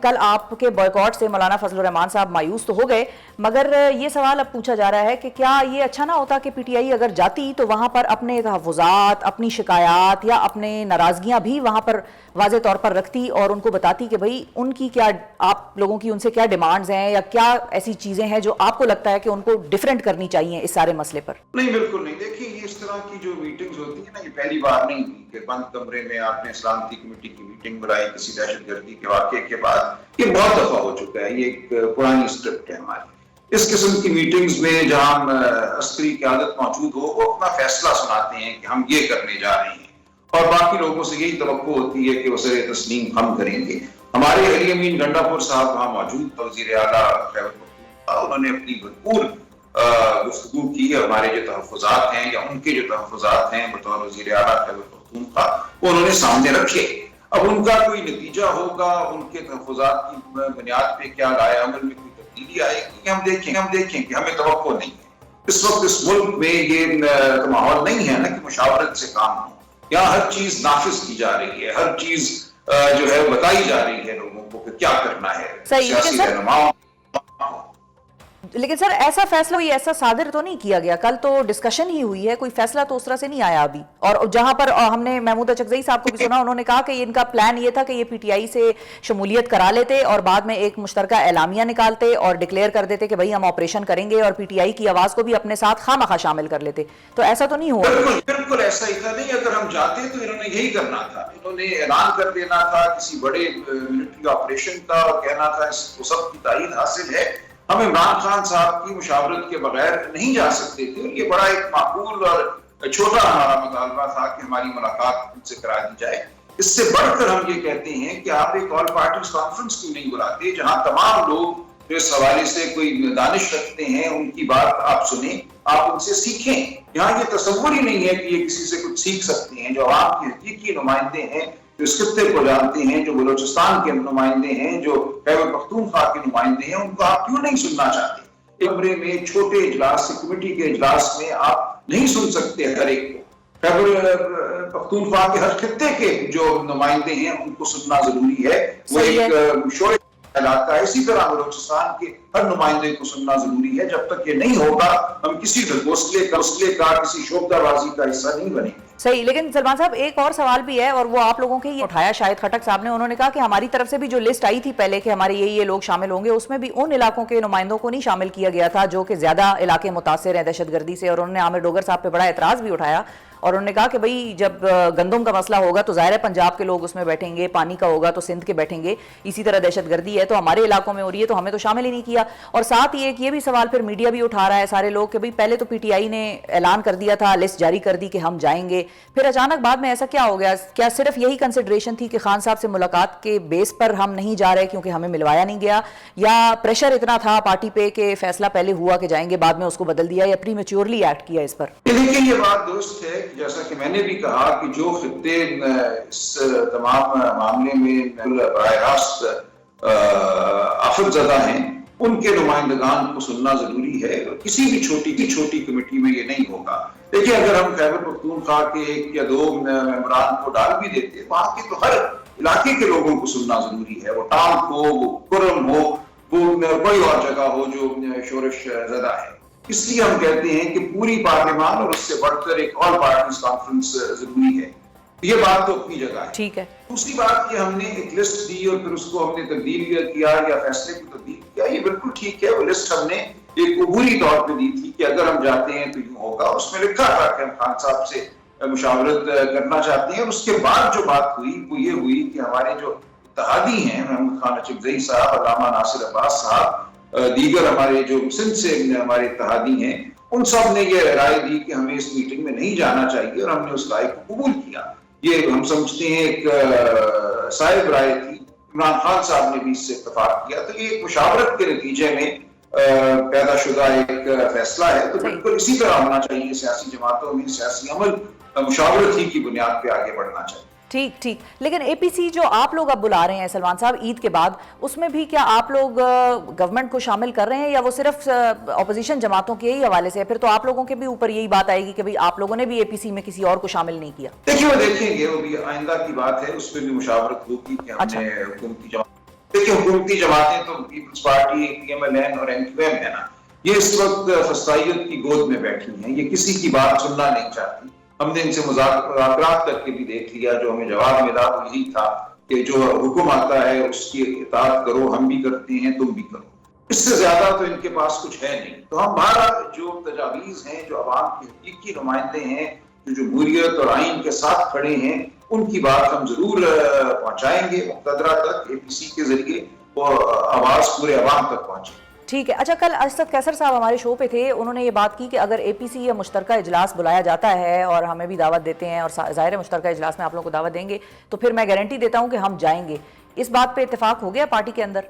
کل آپ کے بائیکاٹ سے مولانا فضل الرحمان صاحب مایوس تو ہو گئے، مگر یہ سوال اب پوچھا جا رہا ہے کہ کیا یہ اچھا نہ ہوتا کہ پی ٹی آئی اگر جاتی تو وہاں پر اپنے تحفظات، اپنی شکایات یا اپنے ناراضگیاں بھی وہاں پر واضح طور پر رکھتی اور ان کو بتاتی کہ بھئی ان کی کیا، آپ لوگوں کی ان سے کیا ڈیمانڈز ہیں یا کیا ایسی چیزیں ہیں جو آپ کو لگتا ہے کہ ان کو ڈیفرنٹ کرنی چاہیے اس سارے مسئلے پر؟ نہیں، بالکل نہیں. دیکھیے، یہ اس طرح کی جو میٹنگز ہوتی ہیں نا، یہ پہلی بار نہیں ہوئی کہ بند کمرے میں آپ نے سلامتی کمیٹی کی میٹنگ بلائی کسی دہشت گردی کے واقعے کے بعد. یہ بہت دفعہ ہو چکا ہے، یہ ایک پرانی اسکرپٹ ہے ہماری. اس قسم کی میٹنگز میں جہاں عسکری قیادت موجود ہو، وہ اپنا فیصلہ سناتے ہیں کہ ہم یہ کرنے جا رہے ہیں اور باقی لوگوں سے یہی توقع ہوتی ہے کہ وہ سر تسلیم ہم کریں گے. ہمارے علی امین گنڈا پور صاحب وہاں موجود تھے، وزیر اعلیٰ خیبر پختونخوا. انہوں نے اپنی بھرپور گفتگو کی. ہمارے جو تحفظات ہیں یا ان کے جو تحفظات ہیں بطور وزیر اعلیٰ خیبر پختونخوا، وہ انہوں نے سامنے رکھے. اب ان کا کوئی نتیجہ ہوگا، ان کے تحفظات کی بنیاد پہ کیا رائے عمل میں کوئی تبدیلی آئے گی، ہم دیکھیں کہ ہمیں توقع نہیں ہے. اس وقت اس ملک میں یہ ماحول نہیں ہے نا کہ مشاورت سے کام ہو. یہاں ہر چیز نافذ کی جا رہی ہے، ہر چیز جو ہے بتائی جا رہی ہے لوگوں کو کہ کیا کرنا ہے. سیاسی رہنماؤں. لیکن سر ایسا فیصلہ کوئی ایسا صادر تو نہیں کیا گیا، کل تو ڈسکشن ہی ہوئی ہے، کوئی فیصلہ تو اس طرح سے نہیں آیا ابھی. اور جہاں پر ہم نے محمود اچکزئی صاحب کو بھی سنا، انہوں نے کہا کہ ان کا پلان یہ تھا کہ یہ پی ٹی آئی سے شمولیت کرا لیتے اور بعد میں ایک مشترکہ اعلامیہ نکالتے اور ڈکلیئر کر دیتے کہ بھئی ہم آپریشن کریں گے، اور پی ٹی آئی کی آواز کو بھی اپنے ساتھ خواہ مخواہ شامل کر لیتے. تو ایسا تو نہیں ہوا؟ بالکل ایسا ہی تھا. نہیں، اگر ہم جاتے تو انہوں نے یہی کرنا تھا. انہوں نے اعلان کر دینا تھا کسی بڑے ملٹری آپریشن کا اور کہنا تھا اس کو سب کی تائید حاصل ہے، ہم عمران خان صاحب کی مشاورت کے بغیر نہیں جا سکتے تھے. اور یہ بڑا ایک معقول اور چھوٹا ہمارا مطالبہ تھا کہ ہماری ملاقات ان سے کرا دی جائے. اس سے بڑھ کر ہم یہ کہتے ہیں کہ آپ ایک آل پارٹیز کانفرنس کیوں نہیں بلاتے جہاں تمام لوگ جو اس حوالے سے کوئی دانش رکھتے ہیں ان کی بات آپ سنیں، آپ ان سے سیکھیں. یہاں یہ تصور ہی نہیں ہے کہ یہ کسی سے کچھ سیکھ سکتے ہیں. جو عوام کے حقیقی نمائندے ہیں، جو اس خطے کو جانتے ہیں، جو بلوچستان کے نمائندے ہیں، جو خیبر پختونخوا کے نمائندے ہیں، ان کو آپ کیوں نہیں سننا چاہتے؟ کمرے میں چھوٹے اجلاس سے، کمیٹی کے اجلاس میں آپ نہیں سن سکتے ہر ایک کو. خیبر پختونخوا کے ہر خطے کے جو نمائندے ہیں ان کو سننا ضروری ہے. وہ ایک شور علاقہ ہے. اسی طرح بلوچستان کے ہر نمائندے کو سننا ضروری ہے. جب تک یہ نہیں ہوگا ہم کسی ڈھکوسلے کا کسی شوبدہ بازی کا حصہ نہیں بنیں گے. صحیح. لیکن سلمان صاحب ایک اور سوال بھی ہے، اور وہ آپ لوگوں کے یہ اٹھایا شاہد خٹک صاحب نے. انہوں نے کہا کہ ہماری طرف سے بھی جو لسٹ آئی تھی پہلے کہ ہمارے یہ لوگ شامل ہوں گے، اس میں بھی ان علاقوں کے نمائندوں کو نہیں شامل کیا گیا تھا جو کہ زیادہ علاقے متاثر ہیں دہشت گردی سے. اور انہوں نے عامر ڈوگر صاحب پہ بڑا اعتراض بھی اٹھایا اور انہوں نے کہا کہ بھئی جب گندم کا مسئلہ ہوگا تو ظاہر ہے پنجاب کے لوگ اس میں بیٹھیں گے، پانی کا ہوگا تو سندھ کے بیٹھیں گے، اسی طرح دہشت گردی ہے تو ہمارے علاقوں میں ہو رہی ہے تو ہمیں تو شامل ہی نہیں کیا. اور ساتھ ہی ایک یہ بھی سوال پھر میڈیا بھی اٹھا رہا ہے سارے لوگ کہ بھئی پہلے تو پی ٹی آئی نے اعلان کر دیا تھا، لسٹ جاری کر دی کہ ہم جائیں گے، پھر اچانک بعد میں ایسا کیا ہو گیا؟ کیا صرف یہی کنسیڈریشن تھی کہ خان صاحب سے ملاقات کے بیس پر ہم نہیں جا رہے کیونکہ ہمیں ملوایا نہیں گیا، یا پریشر اتنا تھا پارٹی پہ کہ فیصلہ پہلے ہوا کہ جائیں گے بعد میں اس کو بدل دیا، یا پری میچورلی ایکٹ کیا اس پر؟ دیکھیں، یہ بات درست ہے کہ جیسا کہ میں نے بھی کہا کہ جو خطے اس تمام معاملے میں براہ راست آفت زدہ ہیں ان کے نمائندگان کو سننا ضروری ہے. کسی بھی چھوٹی کمیٹی میں یہ نہیں ہوگا. دیکھیں، اگر ہم خیبر پختونخوا کے ایک یا دو ممبران کو ڈال بھی دیتے، وہاں کے تو ہر علاقے کے لوگوں کو سننا ضروری ہے. وہ ٹانک ہو، وہ کرم ہو، وہ کوئی اور جگہ ہو جو شورش زدہ ہے. اس لیے ہم کہتے ہیں کہ پوری پارلیمان اور اس سے بڑھ کر ایک آل پارٹیز کانفرنس ضروری ہے. یہ بات تو اپنی جگہ ہے. ٹھیک ہے. دوسری بات کہ ہم نے ایک لسٹ دی اور پھر اس کو ہم نے تبدیل کیا یا فیصلے کو تبدیل کیا، یہ بالکل ٹھیک ہے. وہ لسٹ ہم نے ایک عبوری طور پہ دی تھی کہ اگر ہم جاتے ہیں تو یوں ہوگا. اس میں لکھا تھا کہ ہم خان صاحب سے مشاورت کرنا چاہتے ہیں. اور اس کے بعد جو بات ہوئی وہ یہ ہوئی کہ ہمارے جو اتحادی ہیں، محمود خان اچکزئی صاحب، علامہ ناصر عباس صاحب، دیگر ہمارے جو سندھ سے ہمارے اتحادی ہیں، ان سب نے یہ رائے دی کہ ہمیں اس میٹنگ میں نہیں جانا چاہیے اور ہم نے اس رائے کو قبول کیا. یہ ہم سمجھتے ہیں ایک صاحب رائے تھی. عمران خان صاحب نے بھی اس سے اتفاق کیا. تو یہ ایک مشاورت کے نتیجے میں پیدا شدہ ایک فیصلہ ہے. تو بالکل اسی طرح ہونا چاہیے. سیاسی جماعتوں میں سیاسی عمل مشاورت ہی کی بنیاد پہ آگے بڑھنا چاہیے. ٹھیک. لیکن اے پی سی جو آپ لوگ اب بلا رہے ہیں سلمان صاحب عید کے بعد، اس میں بھی کیا آپ لوگ گورنمنٹ کو شامل کر رہے ہیں یا وہ صرف اپوزیشن جماعتوں کے ہی حوالے سے ہے؟ پھر تو آپ لوگوں کے بھی اوپر یہی بات آئے گی کہ بھئی آپ لوگوں نے بھی اے پی سی میں کسی اور کو شامل نہیں کیا. دیکھیں، وہ دیکھیں گے، وہ بھی آئندہ کی بات ہے. اس پہ بھی مشاورت ہوگی کہ ہم نے حکومتی جماعت. دیکھیں حکومتی جماعتیں تو پیپلز پارٹی, PMLN اور MQM ہے نا, یہ اس وقت فسطائیت کی گود میں بیٹھی ہیں, یہ کسی کی بات سننا نہیں چاہتی. ہم نے ان سے مذاکرات کر کے بھی دیکھ لیا, جو ہمیں جواب ملا وہ یہی تھا کہ جو حکم آتا ہے اس کی اطاعت کرو, ہم بھی کرتے ہیں تم بھی کرو, اس سے زیادہ تو ان کے پاس کچھ ہے نہیں. تو ہمارا جو تجاویز ہیں, جو عوام کے حقیقی نمائندے ہیں, جو جمہوریت اور آئین کے ساتھ کھڑے ہیں, ان کی بات ہم ضرور پہنچائیں گے مقتدرہ تک, APC کے ذریعے وہ آواز پورے عوام تک پہنچے. ٹھیک ہے. اچھا, کل اسد قیصر صاحب ہمارے شو پہ تھے, انہوں نے یہ بات کی کہ اگر APC یا مشترکہ اجلاس بلایا جاتا ہے اور ہمیں بھی دعوت دیتے ہیں, اور ظاہر ہے مشترکہ اجلاس میں آپ لوگوں کو دعوت دیں گے, تو پھر میں گارنٹی دیتا ہوں کہ ہم جائیں گے. اس بات پہ اتفاق ہو گیا پارٹی کے اندر؟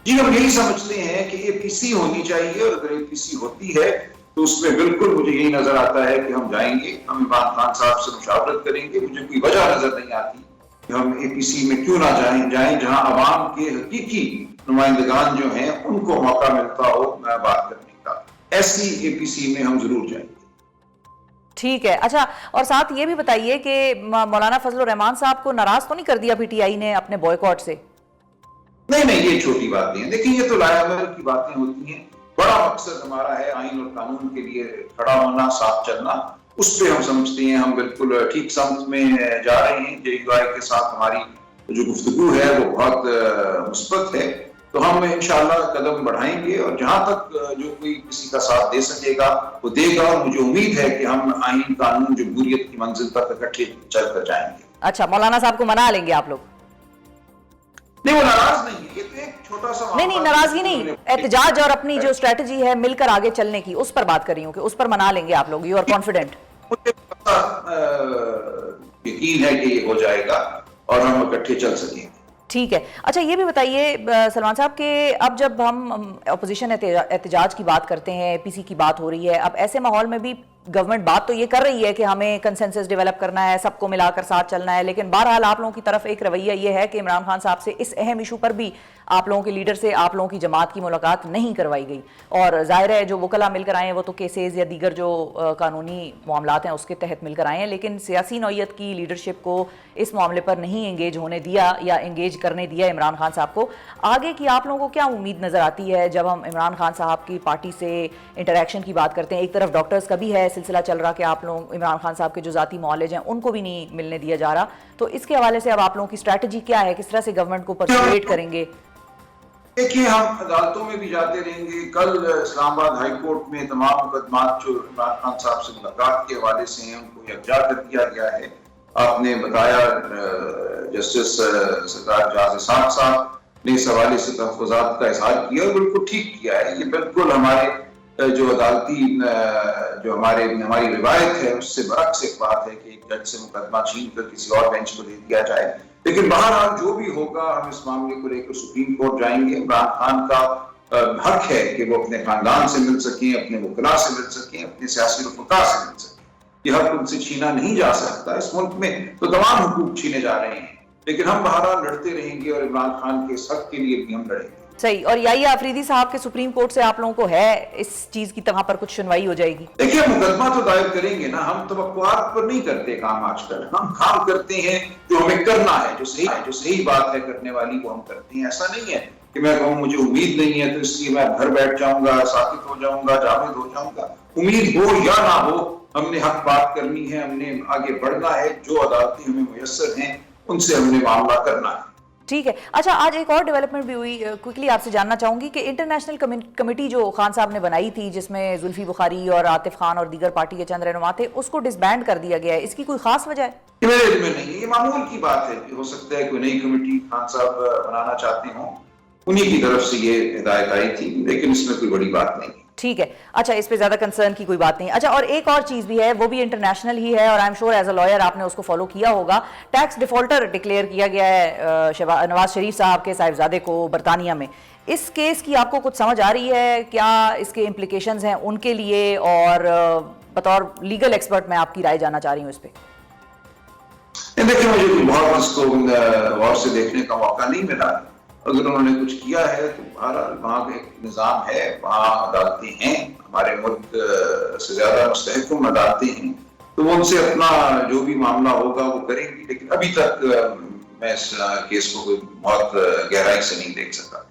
جی, ہم یہی سمجھتے ہیں کہ APC ہونی چاہیے, اور اگر APC ہوتی ہے تو اس میں بالکل مجھے یہی نظر آتا ہے کہ ہم جائیں گے, ہم عمران خان صاحب سے مشاورت کریں گے. مجھے کوئی وجہ نظر نہیں آتی کہ ہم APC میں کیوں نہ جائیں جہاں عوام کے حقیقی نمائندگان جو ہیں ان کو موقع ملتا ہو بات کرنے کا. ایسی APC میں ہم ضرور جائیں گے. ٹھیک ہے. اچھا, اور ساتھ یہ بھی بتائیے کہ مولانا فضل الرحمان صاحب کو ناراض تو نہیں کر دیا PTI نے اپنے بوائیکاٹ سے؟ نہیں, یہ چھوٹی باتیں ہیں. دیکھیں یہ تو لائے عمل کی باتیں ہوتی ہیں. بڑا مقصد ہمارا ہے آئین اور قانون کے لیے کھڑا ہونا, ساتھ چلنا. اس پہ ہم سمجھتے ہیں ہم بالکل ٹھیک سمت میں جا رہے ہیں. JUI کے ساتھ ہماری جو گفتگو ہے وہ بہت مثبت ہے. تو ہم انشاءاللہ قدم بڑھائیں گے, اور جہاں تک جو کوئی کسی کا ساتھ دے سکے گا وہ دے گا. اور مجھے امید ہے کہ ہم آئین قانون جمہوریت کی منزل تک اکٹھے چل کر جائیں گے. اچھا, مولانا صاحب کو منا لیں گے آپ لوگ؟ نہیں, وہ ناراض نہیں ہے, یہ تو ایک چھوٹا سا نہیں, ناراضگی نہیں, احتجاج اور اپنی جو اسٹریٹجی ہے مل کر آگے چلنے کی, اس پر بات کر رہی ہوں کہ اس پر منا لیں گے آپ لوگ. You are confident? مجھے یقین ہے کہ یہ ہو جائے گا اور ہم اکٹھے چل سکیں گے. ٹھیک ہے. اچھا, یہ بھی بتائیے سلمان صاحب کہ اب جب ہم اپوزیشن احتجاج کی بات کرتے ہیں, APC کی بات ہو رہی ہے, اب ایسے ماحول میں بھی گورنمنٹ بات تو یہ کر رہی ہے کہ ہمیں کنسنسس ڈیولپ کرنا ہے, سب کو ملا کر ساتھ چلنا ہے, لیکن بہرحال آپ لوگوں کی طرف ایک رویہ یہ ہے کہ عمران خان صاحب سے اس اہم ایشو پر بھی آپ لوگوں کے لیڈر سے آپ لوگوں کی جماعت کی ملاقات نہیں کروائی گئی. اور ظاہر ہے جو وکلا مل کر آئے ہیں وہ تو کیسز یا دیگر جو قانونی معاملات ہیں اس کے تحت مل کر آئے ہیں, لیکن سیاسی نوعیت کی لیڈرشپ کو اس معاملے پر نہیں انگیج ہونے دیا یا انگیج کرنے دیا عمران خان صاحب کو. آگے کی آپ لوگوں کو کیا امید نظر آتی ہے جب ہم عمران خان صاحب کی پارٹی سے انٹریکشن کی بات کرتے ہیں؟ ایک طرف ڈاکٹرز کا بھی ہے سلسلہ چل رہا کہ آپ لوگ عمران خان صاحب کے جو ذاتی معالج ہیں ان کو بھی نہیں ملنے دیا جا رہا, تو اس کے حوالے سے اب آپ لوگوں کی اسٹریٹجی کیا ہے, کس طرح سے گورنمنٹ کو پرسویٹ کریں گے؟ دیکھیے, ہم عدالتوں میں بھی جاتے رہیں گے. کل اسلام آباد ہائی کورٹ میں تمام مقدمات جو عمران خان صاحب سے ملاقات کے حوالے سے ہیں ان کو یکجا کر دیا گیا ہے. آپ نے بتایا جسٹس سردار جاز اسحاق صاحب نے اس حوالے سے تحفظات کا اظہار کیا, اور بالکل ٹھیک کیا ہے. یہ بالکل ہمارے جو عدالتی جو ہماری روایت ہے اس سے برعکس ایک بات ہے کہ ایک جج سے مقدمہ چھین کر کسی اور بینچ کو دے دیا جائے. لیکن بہرحال جو بھی ہوگا ہم اس معاملے کو لے کر سپریم کورٹ جائیں گے. عمران خان کا حق ہے کہ وہ اپنے خاندان سے مل سکیں, اپنے وکلاء سے مل سکیں, اپنے سیاسی رفقا سے مل سکیں. یہ حق ان سے چھینا نہیں جا سکتا. اس ملک میں تو تمام حقوق چھینے جا رہے ہیں, لیکن ہم بہرحال لڑتے رہیں گے, اور عمران خان کے اس حق کے لیے بھی ہم لڑیں گے. صحیح. اور یحییٰ آفریدی صاحب کے سپریم کورٹ سے آپ لوگوں کو ہے اس چیز کی طرح پر کچھ سنوائی ہو جائے گی؟ دیکھیے, مقدمہ تو دائر کریں گے نا, ہم توقعات پر نہیں کرتے کام. آج کل ہم کام کرتے ہیں جو ہمیں کرنا ہے, جو صحیح بات ہے کرنے والی وہ ہم کرتے ہیں. ایسا نہیں ہے کہ میں کہوں مجھے امید نہیں ہے تو اس لیے میں گھر بیٹھ جاؤں گا, ساکت ہو جاؤں گا, جامد ہو جاؤں گا. امید ہو یا نہ ہو ہم نے حق بات کرنی ہے, ہم نے آگے بڑھنا ہے. جو عدالتیں ہمیں میسر ہیں ان سے ہم نے معاملہ کرنا ہے. ٹھیک ہے. اچھا, آج ایک اور ڈیولپمنٹ بھی ہوئی, کوئکلی آپ سے جاننا چاہوں گی کہ انٹرنیشنل کمیٹی جو خان صاحب نے بنائی تھی جس میں زلفی بخاری اور عاطف خان اور دیگر پارٹی کے چند رہنما تھے, اس کو ڈسبینڈ کر دیا گیا ہے. اس کی کوئی خاص وجہ ہے؟ میرے علم میں نہیں, یہ معمول کی بات ہے. ہو سکتا ہے کوئی نئی کمیٹی خان صاحب بنانا چاہتے ہوں, انہی کی طرف سے یہ ہدایت آئی تھی, لیکن اس میں کوئی بڑی بات نہیں. ٹھیک ہے. اچھا, اس پہ زیادہ کنسرن کی کوئی بات نہیں. اچھا, اور ایک اور چیز بھی ہے, وہ بھی انٹرنیشنل ہی ہے, اور I am sure as a liar آپ نے اس کو فالو کیا ہوگا. ٹیکس ڈیفالٹر ڈکلیئر کیا گیا ہے نواز شریف صاحب کے صاحبزادے کو برطانیہ میں. اس کیس کی آپ کو کچھ سمجھ آ رہی ہے؟ کیا اس کے امپلیکیشنز ہیں ان کے لیے؟ اور بطور لیگل ایکسپرٹ میں آپ کی رائے جاننا چاہ رہی ہوں اس پہ. دیکھیں, مجھے بہت اس کو غور سے دیکھنے کا موقع نہیں ملا. اگر انہوں نے کچھ کیا ہے تو بہرحال وہاں کا ایک نظام ہے, وہاں عدالتیں ہیں, ہمارے ملک سے زیادہ مستحکم عدالتیں ہیں, تو وہ ان سے اپنا جو بھی معاملہ ہوگا وہ کریں گی. لیکن ابھی تک میں اس کیس کو کوئی بہت گہرائی سے نہیں دیکھ سکا.